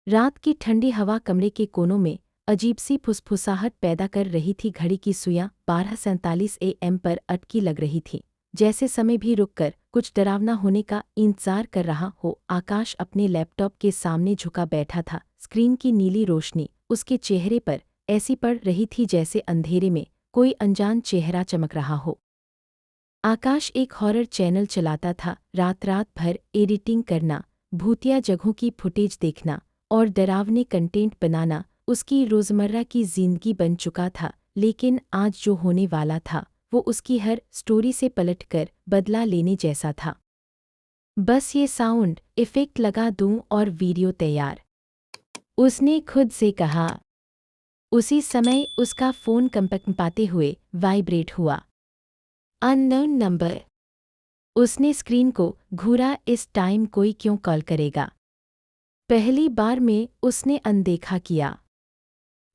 रात की ठंडी हवा कमरे के कोनों में अजीब सी फुसफुसाहट पैदा कर रही थी। घड़ी की सुइयां 12:47 AM पर अटकी लग रही थी, जैसे समय भी रुककर कुछ डरावना होने का इंतजार कर रहा हो। आकाश अपने लैपटॉप के सामने झुका बैठा था। स्क्रीन की नीली रोशनी उसके चेहरे पर ऐसी पड़ रही थी जैसे अंधेरे में कोई अनजान चेहरा चमक रहा हो। आकाश एक हॉरर चैनल चलाता था। रात रात भर एडिटिंग करना, भूतिया जगहों की फुटेज देखना और डरावने कंटेंट बनाना उसकी रोज़मर्रा की जिंदगी बन चुका था। लेकिन आज जो होने वाला था वो उसकी हर स्टोरी से पलटकर बदला लेने जैसा था। बस ये साउंड इफ़ेक्ट लगा दूं और वीडियो तैयार, उसने खुद से कहा। उसी समय उसका फ़ोन कंपकंपाते हुए वाइब्रेट हुआ। Unknown number. उसने स्क्रीन को घूरा। इस टाइम कोई क्यों कॉल करेगा? पहली बार में उसने अनदेखा किया।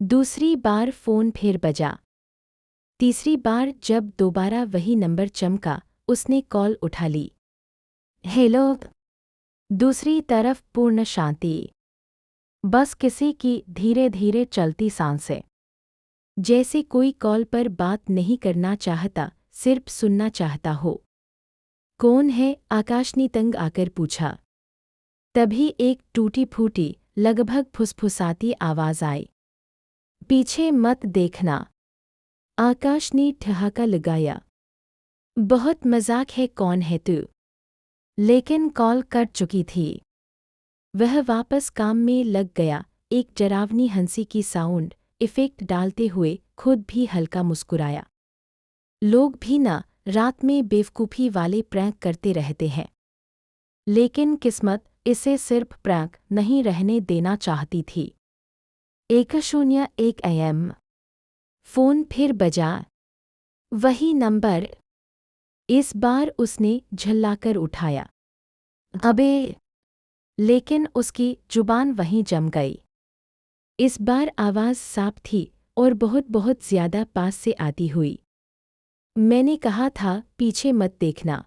दूसरी बार फ़ोन फिर बजा। तीसरी बार जब दोबारा वही नंबर चमका, उसने कॉल उठा ली। हेलो। दूसरी तरफ पूर्ण शांति। बस किसी की धीरे धीरे चलती सांसें, जैसे कोई कॉल पर बात नहीं करना चाहता, सिर्फ सुनना चाहता हो। कौन है? आकाश ने तंग आकर पूछा। तभी एक टूटी फूटी, लगभग फुसफुसाती आवाज़ आई। पीछे मत देखना। आकाश ने ठहाका लगाया। बहुत मजाक है, कौन है तू? लेकिन कॉल कट चुकी थी। वह वापस काम में लग गया, एक डरावनी हंसी की साउंड इफ़ेक्ट डालते हुए खुद भी हल्का मुस्कुराया। लोग भी ना रात में बेवकूफ़ी वाले प्रैंक करते रहते हैं, लेकिन किस्मत इसे सिर्फ प्रैंक नहीं रहने देना चाहती थी। 1:01 AM। फ़ोन फिर बजा। वही नंबर। इस बार उसने झल्लाकर उठाया। अबे! लेकिन उसकी जुबान वहीं जम गई। इस बार आवाज़ साफ थी और बहुत बहुत ज़्यादा पास से आती हुई। मैंने कहा था पीछे मत देखना।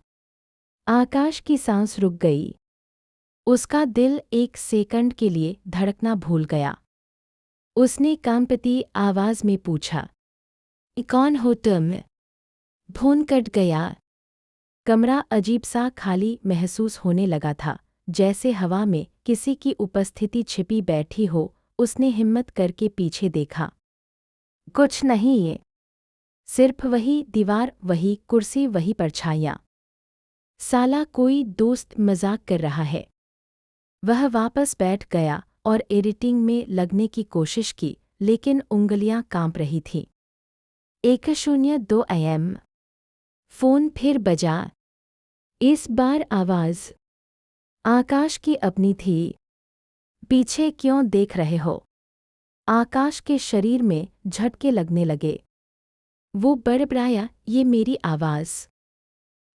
आकाश की सांस रुक गई। उसका दिल एक सेकंड के लिए धड़कना भूल गया। उसने कांपती आवाज़ में पूछा, कौन हो तुम? फोन कट गया। कमरा अजीब सा खाली महसूस होने लगा था, जैसे हवा में किसी की उपस्थिति छिपी बैठी हो। उसने हिम्मत करके पीछे देखा। कुछ नहीं है, सिर्फ वही दीवार, वही कुर्सी, वही परछाइयाँ। साला कोई दोस्त मजाक कर रहा है। वह वापस बैठ गया और एडिटिंग में लगने की कोशिश की, लेकिन उंगलियां कांप रही थीं। 1:02 AM। फ़ोन फिर बजा। इस बार आवाज़ आकाश की अपनी थी। पीछे क्यों देख रहे हो? आकाश के शरीर में झटके लगने लगे। वो बड़बड़ाया, ये मेरी आवाज़।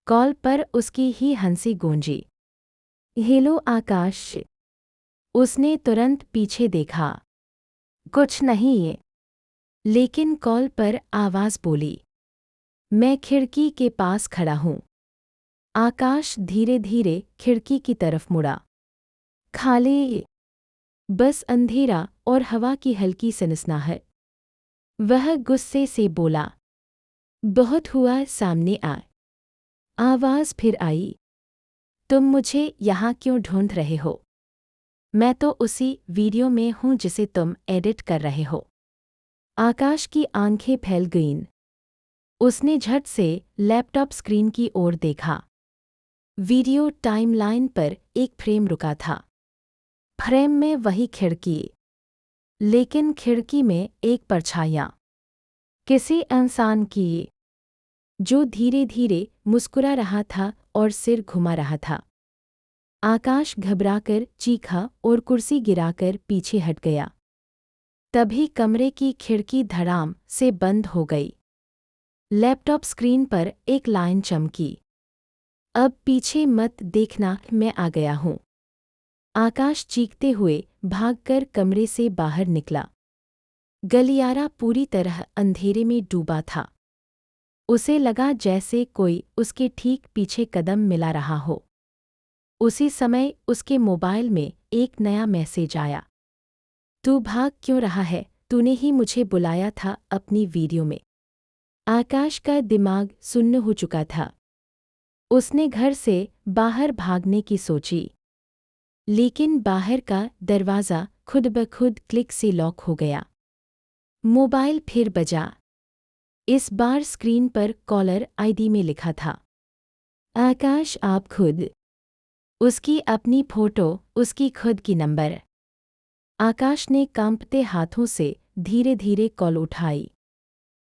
कॉल पर उसकी ही हंसी गूंजी। हेलो आकाश। उसने तुरंत पीछे देखा। कुछ नहीं है। लेकिन कॉल पर आवाज़ बोली, मैं खिड़की के पास खड़ा हूँ। आकाश धीरे धीरे खिड़की की तरफ मुड़ा। खाली, बस अंधेरा और हवा की हल्की सनसनाहट। वह गुस्से से बोला, बहुत हुआ, सामने आ। आवाज़ फिर आई, तुम मुझे यहाँ क्यों ढूंढ रहे हो? मैं तो उसी वीडियो में हूँ जिसे तुम एडिट कर रहे हो। आकाश की आंखें फैल गईं। उसने झट से लैपटॉप स्क्रीन की ओर देखा। वीडियो टाइमलाइन पर एक फ्रेम रुका था। फ्रेम में वही खिड़की, लेकिन खिड़की में एक परछाइयाँ, किसी इंसान की, जो धीरे धीरे मुस्कुरा रहा था और सिर घुमा रहा था। आकाश घबराकर चीखा और कुर्सी गिराकर पीछे हट गया। तभी कमरे की खिड़की धड़ाम से बंद हो गई। लैपटॉप स्क्रीन पर एक लाइन चमकी, अब पीछे मत देखना, मैं आ गया हूँ। आकाश चीखते हुए भागकर कमरे से बाहर निकला। गलियारा पूरी तरह अंधेरे में डूबा था। उसे लगा जैसे कोई उसके ठीक पीछे कदम मिला रहा हो। उसी समय उसके मोबाइल में एक नया मैसेज आया। तू भाग क्यों रहा है? तूने ही मुझे बुलाया था अपनी वीडियो में। आकाश का दिमाग सुन्न हो चुका था। उसने घर से बाहर भागने की सोची, लेकिन बाहर का दरवाज़ा खुद ब खुद क्लिक से लॉक हो गया। मोबाइल फिर बजा। इस बार स्क्रीन पर कॉलर आईडी में लिखा था, आकाश आप खुद। उसकी अपनी फोटो, उसकी खुद की नंबर। आकाश ने कांपते हाथों से धीरे धीरे कॉल उठाई।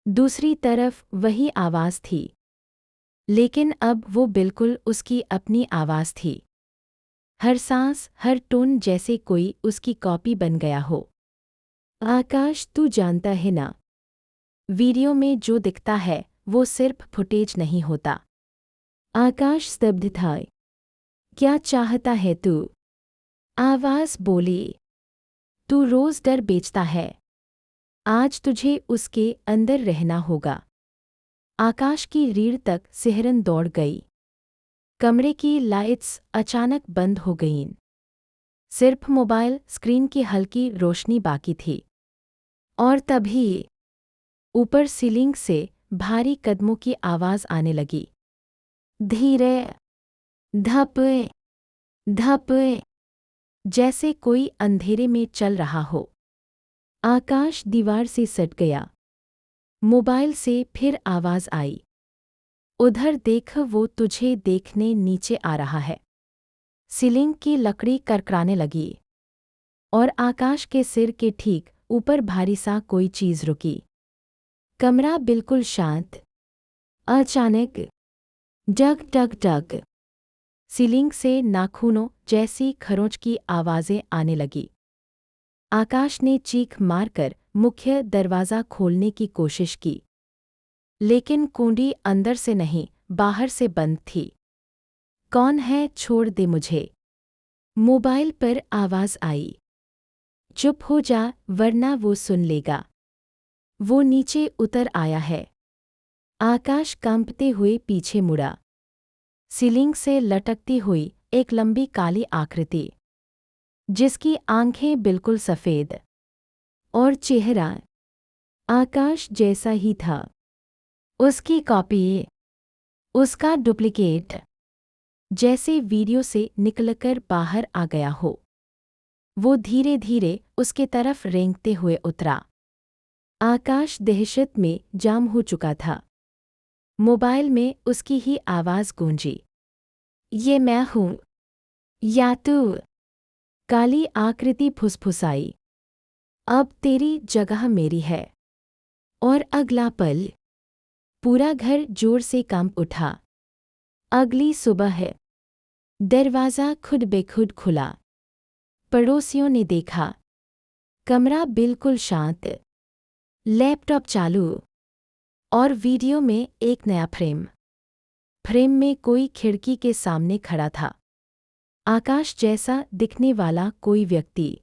दूसरी तरफ वही आवाज़ थी, लेकिन अब वो बिल्कुल उसकी अपनी आवाज़ थी। हर सांस, हर टोन जैसे कोई उसकी कॉपी बन गया हो। आकाश, तू जानता है ना, वीडियो में जो दिखता है वो सिर्फ फुटेज नहीं होता। आकाश स्तब्ध था। क्या चाहता है तू? आवाज़ बोली। तू रोज़ डर बेचता है। आज तुझे उसके अंदर रहना होगा। आकाश की रीढ़ तक सिहरन दौड़ गई। कमरे की लाइट्स अचानक बंद हो गईं। सिर्फ मोबाइल स्क्रीन की हल्की रोशनी बाकी थी। और तभी ऊपर सीलिंग से भारी कदमों की आवाज़ आने लगी। धीरे, धप धप, जैसे कोई अंधेरे में चल रहा हो। आकाश दीवार से सट गया। मोबाइल से फिर आवाज़ आई, उधर देख, वो तुझे देखने नीचे आ रहा है। सीलिंग की लकड़ी करकराने लगी और आकाश के सिर के ठीक ऊपर भारी सा कोई चीज़ रुकी। कमरा बिल्कुल शांत। अचानक डग डग डग, सीलिंग से नाखूनों जैसी खरोंच की आवाज़ें आने लगी। आकाश ने चीख मारकर मुख्य दरवाज़ा खोलने की कोशिश की, लेकिन कुंडी अंदर से नहीं, बाहर से बंद थी। कौन है? छोड़ दे मुझे। मोबाइल पर आवाज़ आई। चुप हो जा, वरना वो सुन लेगा। वो नीचे उतर आया है। आकाश कांपते हुए पीछे मुड़ा। सीलिंग से लटकती हुई एक लंबी काली आकृति, जिसकी आंखें बिल्कुल सफ़ेद और चेहरा आकाश जैसा ही था। उसकी कॉपी, उसका डुप्लीकेट, जैसे वीडियो से निकलकर बाहर आ गया हो। वो धीरे धीरे उसके तरफ रेंगते हुए उतरा। आकाश दहशत में जाम हो चुका था। मोबाइल में उसकी ही आवाज़ गूंजी, ये मैं हूँ या तू? काली आकृति फुसफुसाई, अब तेरी जगह मेरी है। और अगला पल पूरा घर जोर से कांप उठा। अगली सुबह है, दरवाज़ा खुद बेखुद खुला। पड़ोसियों ने देखा, कमरा बिल्कुल शांत, लैपटॉप चालू और वीडियो में एक नया फ्रेम। फ्रेम में कोई खिड़की के सामने खड़ा था, आकाश जैसा दिखने वाला कोई व्यक्ति,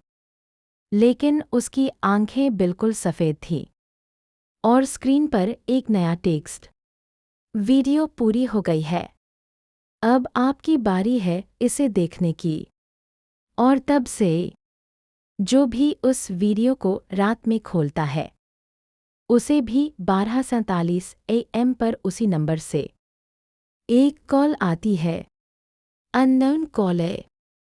लेकिन उसकी आंखें बिल्कुल सफ़ेद थीं। और स्क्रीन पर एक नया टेक्स्ट, वीडियो पूरी हो गई है, अब आपकी बारी है इसे देखने की। और तब से जो भी उस वीडियो को रात में खोलता है, उसे भी 12:47 AM पर उसी नंबर से एक कॉल आती है। Unknown collar.